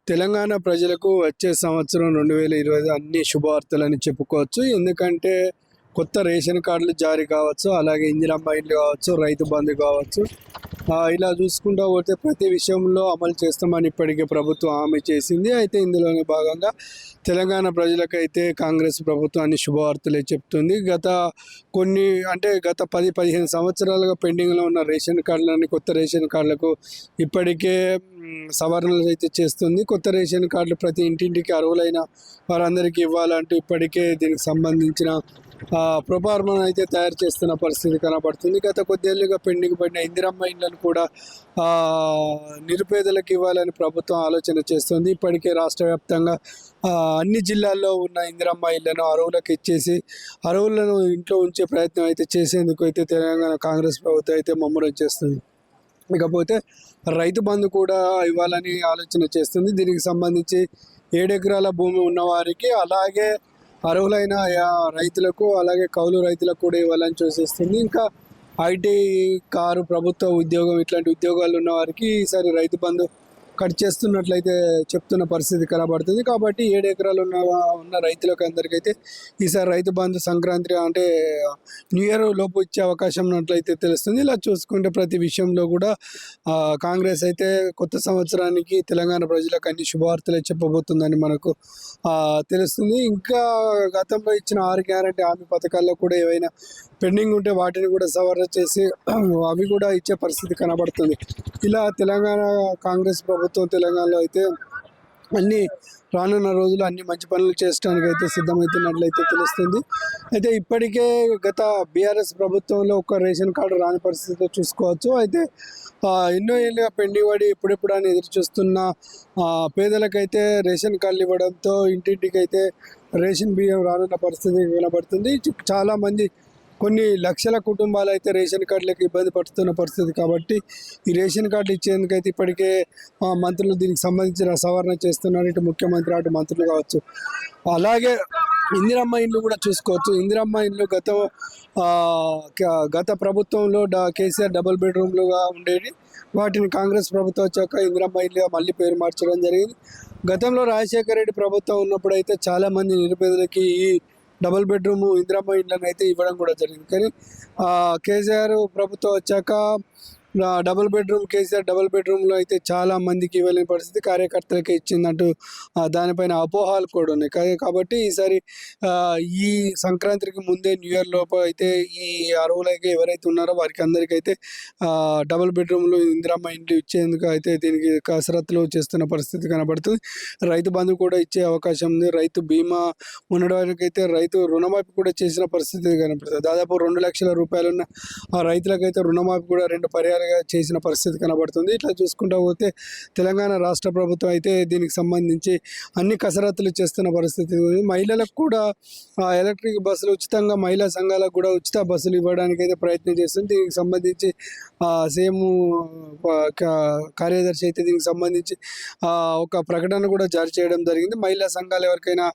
తెలంగాణ ప్రజలకు వచ్చే సంవత్సరం 2025 అన్ని శుభవార్తలని చెప్పుకోవచ్చు. ఎందుకంటే కొత్త రేషన్ కార్డులు జారీ కావచ్చు, అలాగే ఇందిరమ్మ ఇల్లు కావచ్చు, రైతు బంధు కావచ్చు. ఇలా చూసుకుంటూ పోతే ప్రతి విషయంలో అమలు చేస్తామని ఇప్పటికే ప్రభుత్వం హామీ చేసింది. అయితే ఇందులోనే భాగంగా తెలంగాణ ప్రజలకైతే కాంగ్రెస్ ప్రభుత్వం అన్ని శుభవార్తలే చెప్తుంది. గత 10-15 సంవత్సరాలుగా పెండింగ్లో ఉన్న రేషన్ కార్డులని కొత్త రేషన్ కార్డులకు ఇప్పటికే సవరణలు అయితే చేస్తుంది. కొత్త రేషన్ కార్డులు ప్రతి ఇంటింటికి అర్హులైన వారందరికీ ఇవ్వాలంటూ ఇప్పటికే దీనికి సంబంధించిన ప్రొఫార్మాను అయితే తయారు చేస్తున్న పరిస్థితి కనబడుతుంది. గత కొద్దేళ్లుగా పెండింగ్ పడిన ఇందిరమ్మ ఇళ్లను కూడా నిరుపేదలకు ఇవ్వాలని ప్రభుత్వం ఆలోచన చేస్తుంది. ఇప్పటికే రాష్ట్ర వ్యాప్తంగా అన్ని జిల్లాల్లో ఉన్న ఇందిరమ్మ ఇళ్లను అర్హులకు ఇచ్చేసి అర్హులను ఇంట్లో ఉంచే ప్రయత్నం అయితే చేసేందుకు అయితే తెలంగాణ కాంగ్రెస్ ప్రభుత్వం అయితే ముమ్మరం చేస్తుంది. ఇకపోతే రైతు బంధు కూడా ఇవ్వాలని ఆలోచన చేస్తుంది. దీనికి సంబంధించి 7 ఎకరాల భూమి ఉన్నవారికి, అలాగే అర్హులైన రైతులకు, అలాగే కౌలు రైతులకు కూడా ఇవ్వాలని చూసేస్తుంది. ఇంకా ఐటీ, కారు, ప్రభుత్వ ఉద్యోగం ఇట్లాంటి ఉద్యోగాలు ఉన్న వారికి ఈసారి రైతు బంధు కట్ చేస్తున్నట్లయితే చెప్తున్న పరిస్థితి కనబడుతుంది. కాబట్టి 7 ఎకరాలు ఉన్న రైతులకు అందరికైతే ఈసారి రైతు బంధు సంక్రాంతి అంటే న్యూ ఇయర్ లోపు ఇచ్చే అవకాశం ఉన్నట్లయితే తెలుస్తుంది. ఇలా చూసుకుంటే ప్రతి విషయంలో కూడా కాంగ్రెస్ అయితే కొత్త సంవత్సరానికి తెలంగాణ ప్రజలకు అన్ని శుభవార్తలే చెప్పబోతుందని మనకు తెలుస్తుంది. ఇంకా గతంలో ఇచ్చిన 6 గ్యారెంటీ హామీ పథకాల్లో కూడా ఏవైనా పెండింగ్ ఉంటే వాటిని కూడా సవరణ చేసి అవి కూడా ఇచ్చే పరిస్థితి కనబడుతుంది. ఇలా తెలంగాణ కాంగ్రెస్ ప్రభుత్వం తెలంగాణలో అయితే అన్ని రానున్న రోజులు అన్ని మంచి పనులు చేయడానికి అయితే సిద్ధమవుతున్నట్లయితే తెలుస్తుంది. అయితే ఇప్పటికే గత బీఆర్ఎస్ ప్రభుత్వంలో ఒక రేషన్ కార్డు రాని పరిస్థితిలో చూసుకోవచ్చు. అయితే ఎన్నో ఏళ్ళుగా పెండింగ్ పడి ఎప్పుడెప్పుడు అని ఎదురు చూస్తున్న పేదలకైతే రేషన్ కార్డులు ఇవ్వడంతో ఇంటింటికి అయితే రేషన్ బియ్యం రానున్న పరిస్థితి కనబడుతుంది. చాలామంది కొన్ని లక్షల కుటుంబాలు అయితే రేషన్ కార్డులకు ఇబ్బంది పడుతున్న పరిస్థితి. కాబట్టి ఈ రేషన్ కార్డు ఇచ్చేందుకైతే ఇప్పటికే మంత్రులు దీనికి సంబంధించిన సవరణ చేస్తున్నారు. ఇటు ముఖ్యమంత్రి, అటు మంత్రులు కావచ్చు. అలాగే ఇందిరమ్మ ఇండ్లు కూడా చూసుకోవచ్చు. ఇందిరమ్మ ఇండ్లు గత ప్రభుత్వంలో కేసీఆర్ డబుల్ బెడ్రూమ్లుగా ఉండేవి. వాటిని కాంగ్రెస్ ప్రభుత్వం వచ్చాక ఇందిరమ్మ ఇండ్లుగా మళ్ళీ పేరు మార్చడం జరిగింది. గతంలో రాజశేఖర రెడ్డి ప్రభుత్వం ఉన్నప్పుడు అయితే చాలామంది నిరుపేదలకి ఈ డబుల్ బెడ్రూమ్ ఇందిరమ్మ ఇళ్ళని అయితే ఇవ్వడం కూడా జరిగింది. కానీ కేసీఆర్ ప్రభుత్వం వచ్చాక కేసీఆర్ డబుల్ బెడ్రూమ్లో అయితే చాలా మందికి ఇవ్వలేని పరిస్థితి, కార్యకర్తలకే ఇచ్చిందంటూ దానిపైన అపోహాలు కూడా ఉన్నాయి. కాబట్టి ఈసారి ఈ సంక్రాంతికి ముందే న్యూ ఇయర్ లోపు అయితే ఈ అర్హులకి ఎవరైతే ఉన్నారో వారికి అందరికైతే డబుల్ బెడ్రూమ్లు ఇందిరమ్మ ఇండ్లు ఇచ్చేందుకు అయితే దీనికి కసరత్తులు చేస్తున్న పరిస్థితి కనబడుతుంది. రైతు బంధు కూడా ఇచ్చే అవకాశం ఉంది. రైతు బీమా ఉండడానికైతే రైతు రుణమాఫీ కూడా చేసిన పరిస్థితి కనబడుతుంది. దాదాపు 2 లక్షల రూపాయలున్న రైతులకైతే రుణమాఫీ కూడా 2 పర్యాలుగా చేసిన పరిస్థితి కనబడుతుంది. ఇట్లా చూసుకుంటూ పోతే తెలంగాణ రాష్ట్ర ప్రభుత్వం అయితే దీనికి సంబంధించి అన్ని కసరత్తులు చేస్తున్న పరిస్థితి ఉంది. మహిళలకు కూడా ఎలక్ట్రిక్ బస్సులు ఉచితంగా, మహిళా సంఘాలకు కూడా ఉచిత బస్సులు ఇవ్వడానికి అయితే ప్రయత్నం చేస్తుంది. దీనికి సంబంధించి సీఎం కార్యదర్శి అయితే దీనికి సంబంధించి ఒక ప్రకటన కూడా జారీ చేయడం జరిగింది. మహిళా సంఘాలు ఎవరికైనా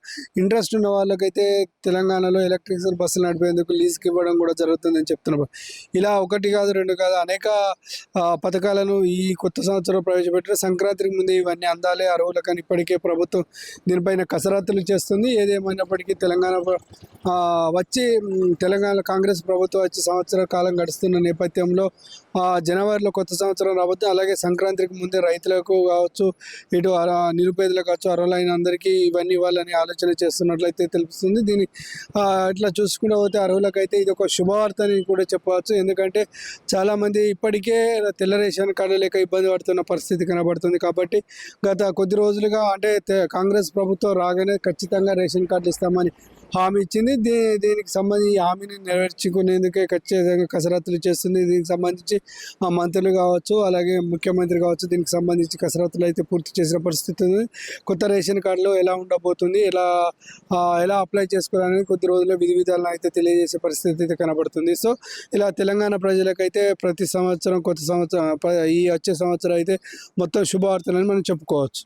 ఇంట్రెస్ట్ ఉన్న వాళ్ళకైతే తెలంగాణలో ఎలక్ట్రిక్ బస్సులు నడిపేందుకు లీజుకి ఇవ్వడం కూడా జరుగుతుందని చెప్తున్నారు. ఇలా 1 కాదు 2 కాదు అనేక పథకాలను ఈ కొత్త సంవత్సరం ప్రవేశపెట్టిన సంక్రాంతికి ముందే ఇవన్నీ అందాలే అర్హులకని ఇప్పటికే ప్రభుత్వం దీనిపైన కసరత్తులు చేస్తుంది. ఏదేమైనప్పటికీ తెలంగాణ కాంగ్రెస్ ప్రభుత్వం వచ్చి సంవత్సర కాలం గడుస్తున్న నేపథ్యంలో జనవరిలో కొత్త సంవత్సరం రాబోతుంది. అలాగే సంక్రాంతికి ముందే రైతులకు కావచ్చు, ఇటు నిరుపేదలకు కావచ్చు, అర్హులైన అందరికీ ఇవన్నీ ఇవ్వాలని ఆలోచన చేస్తున్నట్లయితే తెలుస్తుంది. దీన్ని ఇట్లా చూసుకుంటూ పోతే అర్హులకైతే ఇది ఒక శుభవార్త అని కూడా చెప్పవచ్చు. ఎందుకంటే చాలామంది ఇప్పటికే తెల్ల రేషన్ కార్డు లేక ఇబ్బంది పడుతున్న పరిస్థితి కనబడుతుంది. కాబట్టి గత కొద్ది రోజులుగా కాంగ్రెస్ ప్రభుత్వం రాగానే ఖచ్చితంగా రేషన్ కార్డు ఇస్తామని హామీ ఇచ్చింది. దీనికి సంబంధించి హామీని నెరవేర్చుకునేందుకే ఖచ్చితంగా కసరత్తులు చేస్తుంది. దీనికి సంబంధించి మంత్రులు కావచ్చు, అలాగే ముఖ్యమంత్రి కావచ్చు, దీనికి సంబంధించి కసరత్తులు అయితే పూర్తి చేసిన పరిస్థితి ఉంది. కొత్త రేషన్ కార్డులో ఎలా ఉండబోతుంది, ఎలా అప్లై చేసుకోవాలని కొద్ది రోజుల్లో విధి విధాలను అయితే తెలియజేసే పరిస్థితి అయితే కనబడుతుంది. సో ఇలా తెలంగాణ ప్రజలకైతే ప్రతి సంవత్సరం కొత్త సంవత్సరం ఈ వచ్చే సంవత్సరం అయితే మొత్తం శుభవార్తలని మనం చెప్పుకోవచ్చు.